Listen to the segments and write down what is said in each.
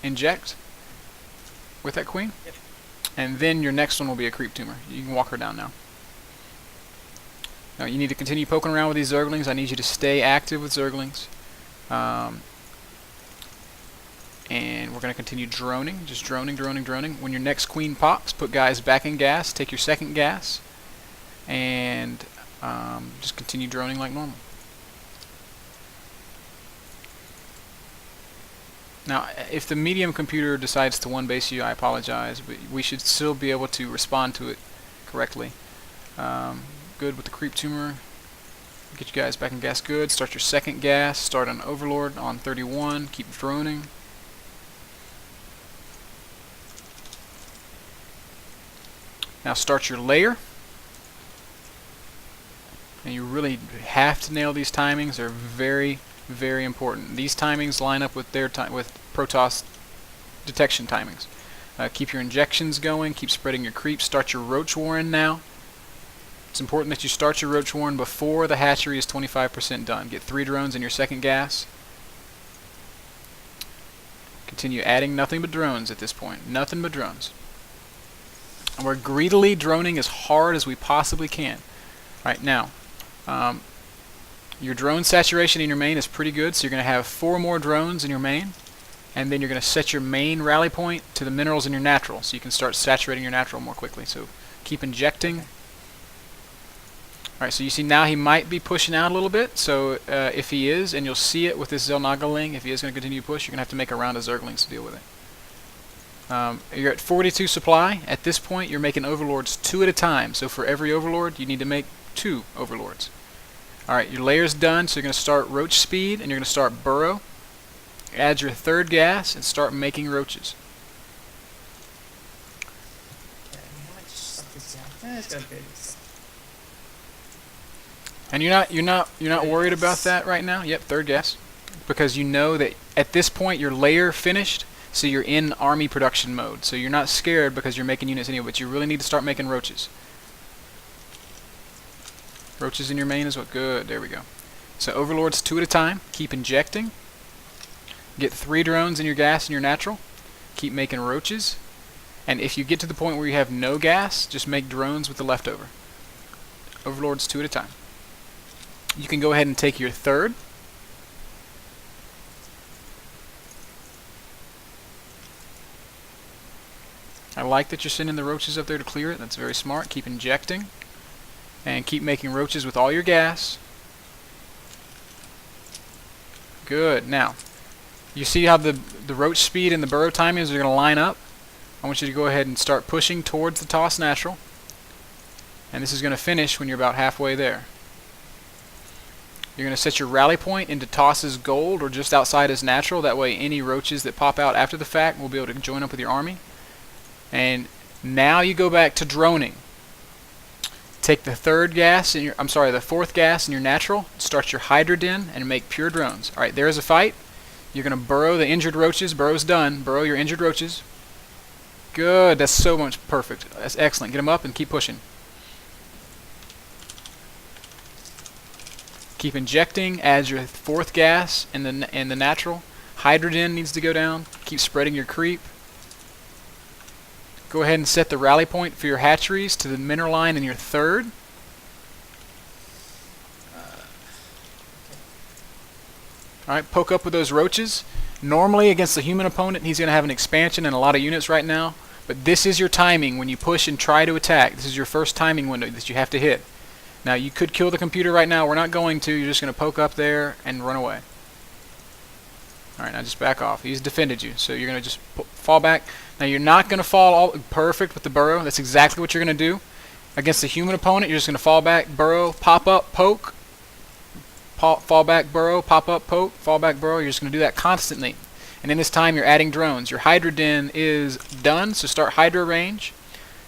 inject with that queen. Yep. And then your next one will be a creep tumor. You can walk her down now. Now you need to continue poking around with these zerglings. I need you to stay active with zerglings. And we're going to continue droning, just droning. When your next queen pops, put guys back in gas, take your second gas, and just continue droning like normal. Now, if the medium computer decides to one base you, I apologize, but we should still be able to respond to it correctly. Good with the creep tumor. Get you guys back in gas. Good. Start your second gas. Start on Overlord on 31. Keep droning. Now start your layer. And you really have to nail these timings. They're very, very important. These timings line up with their with Protoss detection timings. Keep your injections going. Keep spreading your creeps. Start your Roach Warren now. It's important that you start your Roach Warren before the hatchery is 25% done. Get 3 drones in your second gas. Continue adding nothing but drones at this point. Nothing but drones. And we're greedily droning as hard as we possibly can. Right now, your drone saturation in your main is pretty good, so you're going to have 4 more drones in your main, and then you're going to set your main rally point to the minerals in your natural, so you can start saturating your natural more quickly. So keep injecting. Alright, so you see now he might be pushing out a little bit, so if he is, and you'll see it with this Zelnagaling, if he is going to continue to push, you're going to have to make a round of Zerglings to deal with it. You're at 42 supply. At this point, you're making Overlords 2 at a time, so for every Overlord, you need to make 2 Overlords. Alright, your layer's done, so you're going to start Roach Speed, and you're going to start Burrow. Add your third gas, and start making Roaches. Okay, how much stuff is that? It's got good. And you're not worried about that right now? Yep, third gas. Because you know that at this point your layer finished, so you're in army production mode. So you're not scared because you're making units anyway, but you really need to start making roaches. Roaches in your main is what? Good, there we go. So Overlords 2 at a time. Keep injecting. Get 3 drones in your gas and your natural. Keep making roaches. And if you get to the point where you have no gas, just make drones with the leftover. Overlords 2 at a time. You can go ahead and take your third. I like that you're sending the roaches up there to clear it. That's very smart. Keep injecting. And keep making roaches with all your gas. Good. Now, you see how the roach speed and the burrow timings are going to line up? I want you to go ahead and start pushing towards the toss natural. And this is going to finish when you're about halfway there. You're going to set your rally point into Toss's gold or just outside his natural. That way any roaches that pop out after the fact will be able to join up with your army. And now you go back to droning. Take the third gas in your, the fourth gas in your natural. Start your Hydra Den and make pure drones. All right, there's a fight. You're going to burrow the injured roaches. Burrow's done. Burrow your injured roaches. Good. That's so much perfect. That's excellent. Get them up and keep pushing. Keep injecting. Add your fourth gas in the natural. Hydrogen needs to go down. Keep spreading your creep. Go ahead and set the rally point for your hatcheries to the mineral line in your third. Alright, poke up with those roaches. Normally against the human opponent he's going to have an expansion and a lot of units right now. But this is your timing when you push and try to attack. This is your first timing window that you have to hit. Now you could kill the computer right now. We're not going to. You're just going to poke up there and run away. Alright, now just back off. He's defended you, so you're going to just fall back. Now you're not going to fall all perfect with the burrow. That's exactly what you're going to do. Against the human opponent, you're just going to fall back, burrow, pop up, poke. Fall back, burrow, pop up, poke, fall back, burrow. You're just going to do that constantly. And in this time, you're adding drones. Your Hydra Den is done, so start Hydra range.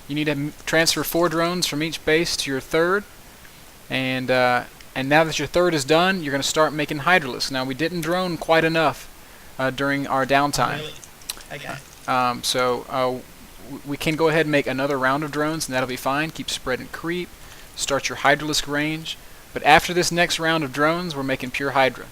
You need to transfer 4 drones from each base to your third. And now that your third is done, you're going to start making Hydralisks. Now, we didn't drone quite enough during our downtime. Really? Okay. So we can go ahead and make another round of drones, and that'll be fine. Keep spreading creep. Start your Hydralisk range. But after this next round of drones, we're making pure Hydra.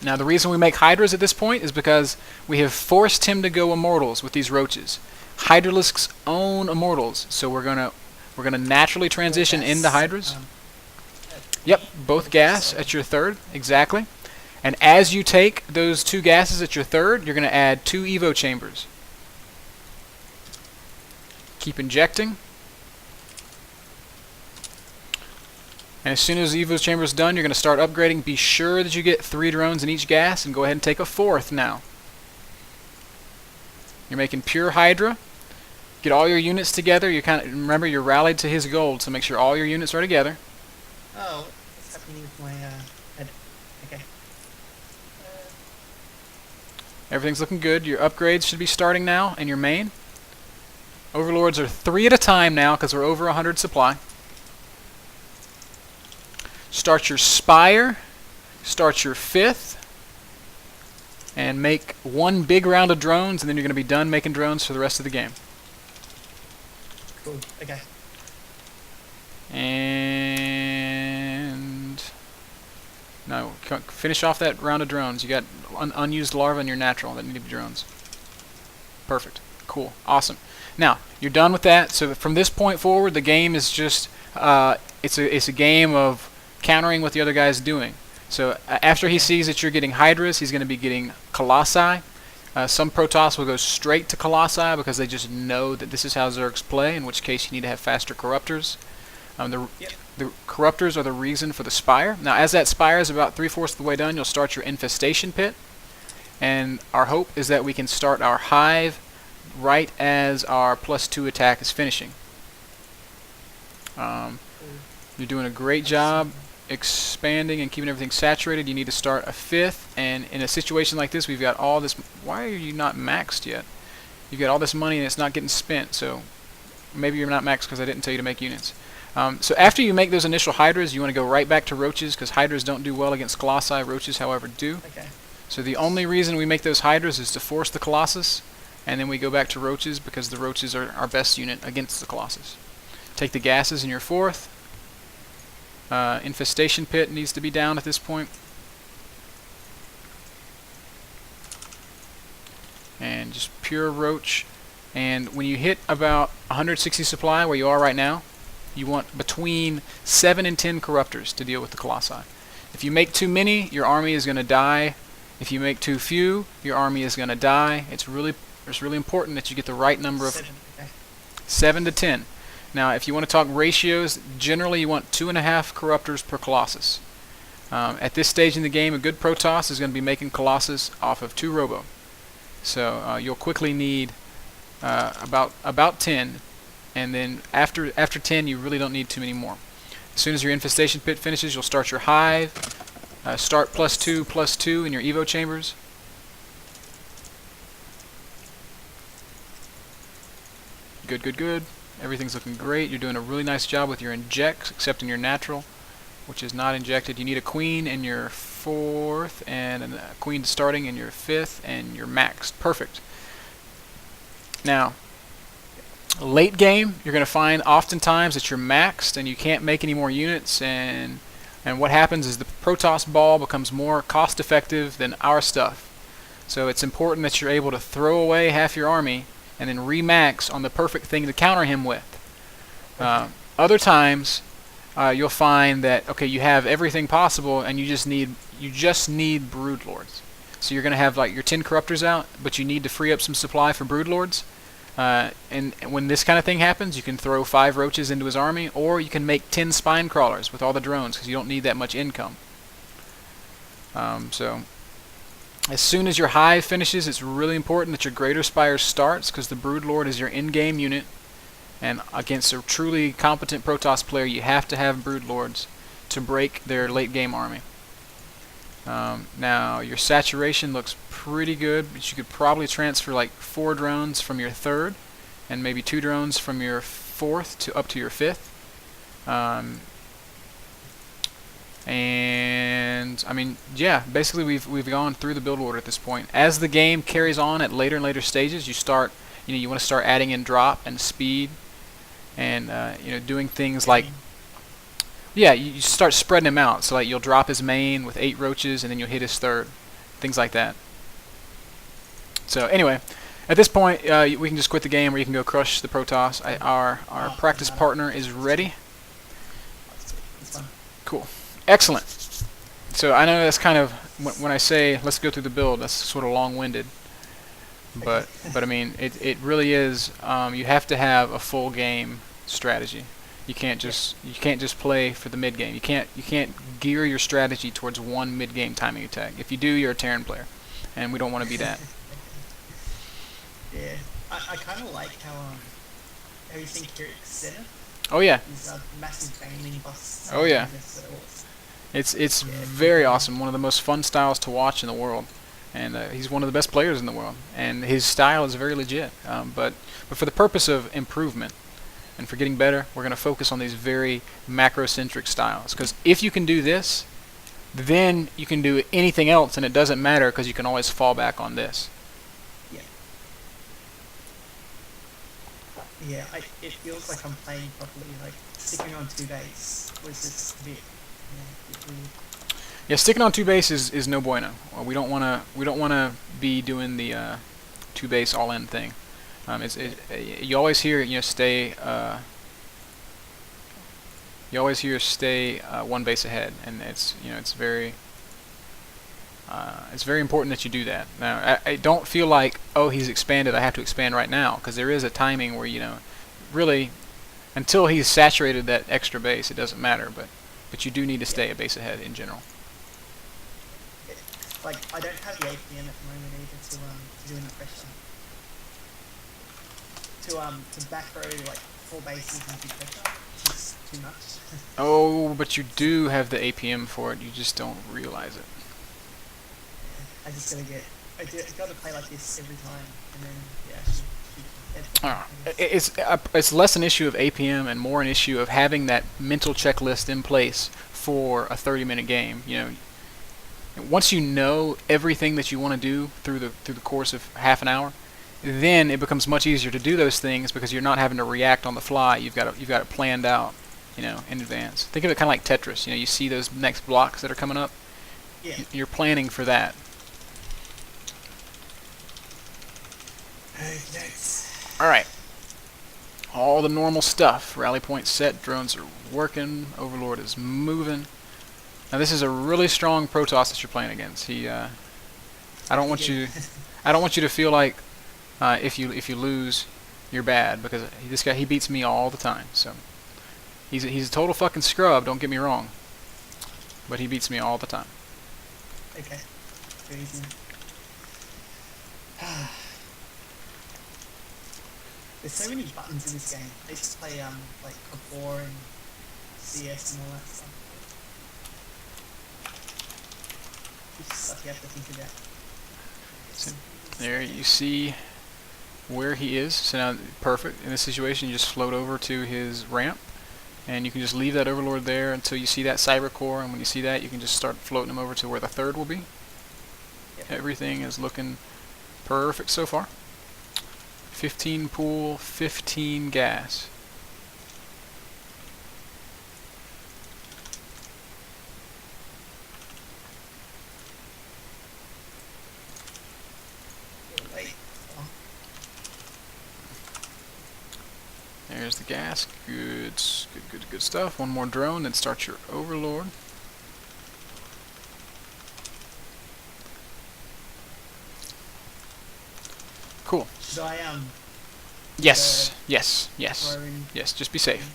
Now the reason we make Hydras at this point is because we have forced him to go Immortals with these roaches. Hydralisk's own Immortals, so we're gonna naturally transition into Hydras. Yep, both gas at your third, exactly. And as you take those 2 gases at your third, you're going to add 2 Evo chambers. Keep injecting. And as soon as the Evo chamber is done, you're going to start upgrading. Be sure that you get 3 drones in each gas, and go ahead and take a 4th now. You're making pure Hydra. Get all your units together. You remember you're rallied to his gold, so make sure all your units are together. Oh, what's happening with my head? Okay. Everything's looking good. Your upgrades should be starting now in your main. Overlords are 3 at a time now because we're over 100 supply. Start your Spire. Start your 5th. And make 1 big round of drones, and then you're going to be done making drones for the rest of the game. Cool. Okay. And no, finish off that round of drones. You got unused larvae in your natural that need to be drones. Perfect. Cool. Awesome. Now you're done with that. So from this point forward, the game is just it's a game of countering what the other guy's doing. So after he sees that you're getting Hydras, he's going to be getting Colossi. Some Protoss will go straight to Colossi because they just know that this is how Zergs play, in which case you need to have faster Corruptors. The Corruptors are the reason for the Spire. Now as that Spire is about 3/4 of the way done, you'll start your Infestation Pit. And our hope is that we can start our Hive right as our +2 attack is finishing. You're doing a great job expanding and keeping everything saturated. You need to start a 5th, and in a situation like this, we've got all this. Why are you not maxed yet? You've got all this money and it's not getting spent, so maybe you're not maxed because I didn't tell you to make units. So after you make those initial Hydras, you want to go right back to Roaches because Hydras don't do well against Colossi. Roaches, however, do. Okay. So the only reason we make those Hydras is to force the Colossus, and then we go back to Roaches because the Roaches are our best unit against the Colossus. Take the gases in your 4th. Infestation Pit needs to be down at this point. And just pure Roach. And when you hit about 160 supply, where you are right now, you want between 7 and 10 Corruptors to deal with the Colossi. If you make too many, your army is going to die. If you make too few, your army is going to die. It's really important that you get the right number of 7 to 10. Now, if you want to talk ratios, generally you want 2.5 Corruptors per Colossus. At this stage in the game, a good Protoss is going to be making Colossus off of 2 Robo. So you'll quickly need about 10, and then after 10, you really don't need too many more. As soon as your Infestation Pit finishes, you'll start your Hive. Start +2/+2 in your Evo chambers. Good, good, good. Everything's looking great. You're doing a really nice job with your injects, except in your natural, which is not injected. You need a queen in your 4th and a queen starting in your 5th, and you're maxed. Perfect. Now, late game, you're going to find oftentimes that you're maxed and you can't make any more units, and what happens is the Protoss ball becomes more cost effective than our stuff. So it's important that you're able to throw away half your army and then remax on the perfect thing to counter him with. Other times, you'll find that you have everything possible, and you just need Broodlords. So you're going to have like your 10 Corruptors out, but you need to free up some supply for Broodlords. And when this kind of thing happens, you can throw 5 Roaches into his army, or you can make 10 Spine Crawlers with all the drones because you don't need that much income. So as soon as your Hive finishes, it's really important that your Greater Spire starts because the Broodlord is your in-game unit, and against a truly competent Protoss player, you have to have Broodlords to break their late-game army. Now, your saturation looks pretty good, but you could probably transfer like 4 drones from your 3rd, and maybe 2 drones from your 4th to up to your 5th. And I mean, yeah, basically we've gone through the build order at this point. As the game carries on at later and later stages, you want to start adding in drop and speed, and doing things like Yeah, you start spreading him out. So like you'll drop his main with 8 roaches, and then you'll hit his third, things like that. So anyway, at this point, we can just quit the game, or you can go crush the Protoss. Our practice partner is ready. It's fun. Cool, excellent. So I know that's kind of when I say let's go through the build, that's sort of long-winded. But I mean, it really is. You have to have a full game strategy. You can't just play for the mid game. You can't gear your strategy towards one mid game timing attack. If you do, you're a Terran player, and we don't want to be that. Yeah, I kind of like how have you seen Kirik's setup? Oh yeah. These massive banging busts. Oh yeah. It's very awesome. One of the most fun styles to watch in the world, and he's one of the best players in the world. And his style is very legit. But for the purpose of improvement and for getting better, we're going to focus on these very macrocentric styles. Because if you can do this, then you can do anything else, and it doesn't matter because you can always fall back on this. Yeah, it feels like I'm playing properly. Like sticking on 2 base was just a bit weird. Yeah, sticking on 2 base is no bueno. We don't wanna be doing the 2 base all in thing. You always hear stay. You always hear stay 1 base ahead, and it's very important that you do that. Now, I don't feel like, oh, he's expanded, I have to expand right now, because there is a timing where, really, until he's saturated that extra base, it doesn't matter, but you do need to stay a base ahead in general. Like, I don't have the APM at the moment either to do an impression. To back row, like, 4 bases and do pressure, which is too much. Oh, but you do have the APM for it, you just don't realize it. I just gotta play like this every time, and then it's less an issue of APM and more an issue of having that mental checklist in place for a 30-minute game. Once you know everything that you want to do through the course of half an hour, then it becomes much easier to do those things because you're not having to react on the fly. You've got it planned out, in advance. Think of it kind of like Tetris. You see those next blocks that are coming up. Yeah. You're planning for that. Alright. All the normal stuff. Rally point set, drones are working, Overlord is moving. Now this is a really strong Protoss that you're playing against. I don't want you to feel like if you lose, you're bad, because this guy, he beats me all the time. So he's a total fucking scrub, don't get me wrong. But he beats me all the time. Okay. Very easy. There's so many buttons in this game. I used to play like Core and CS and all that stuff. It's stuff you have to think about. So there you see where he is. So now, perfect. In this situation, you just float over to his ramp, and you can just leave that Overlord there until you see that Cyber Core, and when you see that, you can just start floating him over to where the third will be. Yep. Everything is looking perfect so far. 15 pool, 15 gas. There's the gas. Good stuff. One more drone, then start your Overlord. Cool. Should I Yes. Just be safe.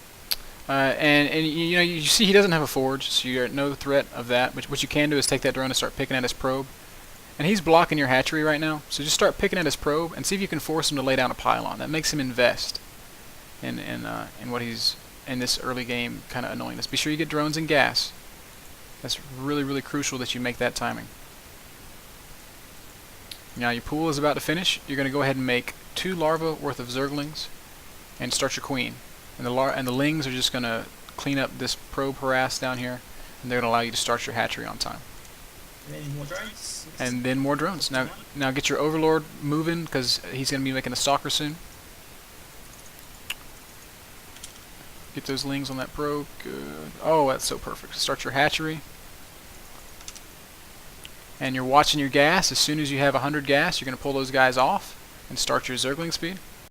And you see he doesn't have a forge, so you're at no threat of that. But what you can do is take that drone and start picking at his probe. And he's blocking your hatchery right now, so just start picking at his probe and see if you can force him to lay down a pylon. That makes him invest in what he's in this early game kind of annoyingness. Be sure you get drones and gas. That's really, really crucial that you make that timing. Now your pool is about to finish. You're going to go ahead and make 2 larvae worth of zerglings and start your queen. And the lings are just going to clean up this probe harass down here, and they're going to allow you to start your hatchery on time. And then more drones. And then more drones. Now get your Overlord moving, because he's going to be making a stalker soon. Get those lings on that probe. Good. Oh, that's so perfect. Start your hatchery. And you're watching your gas. As soon as you have 100 gas, you're going to pull those guys off and start your Zergling speed.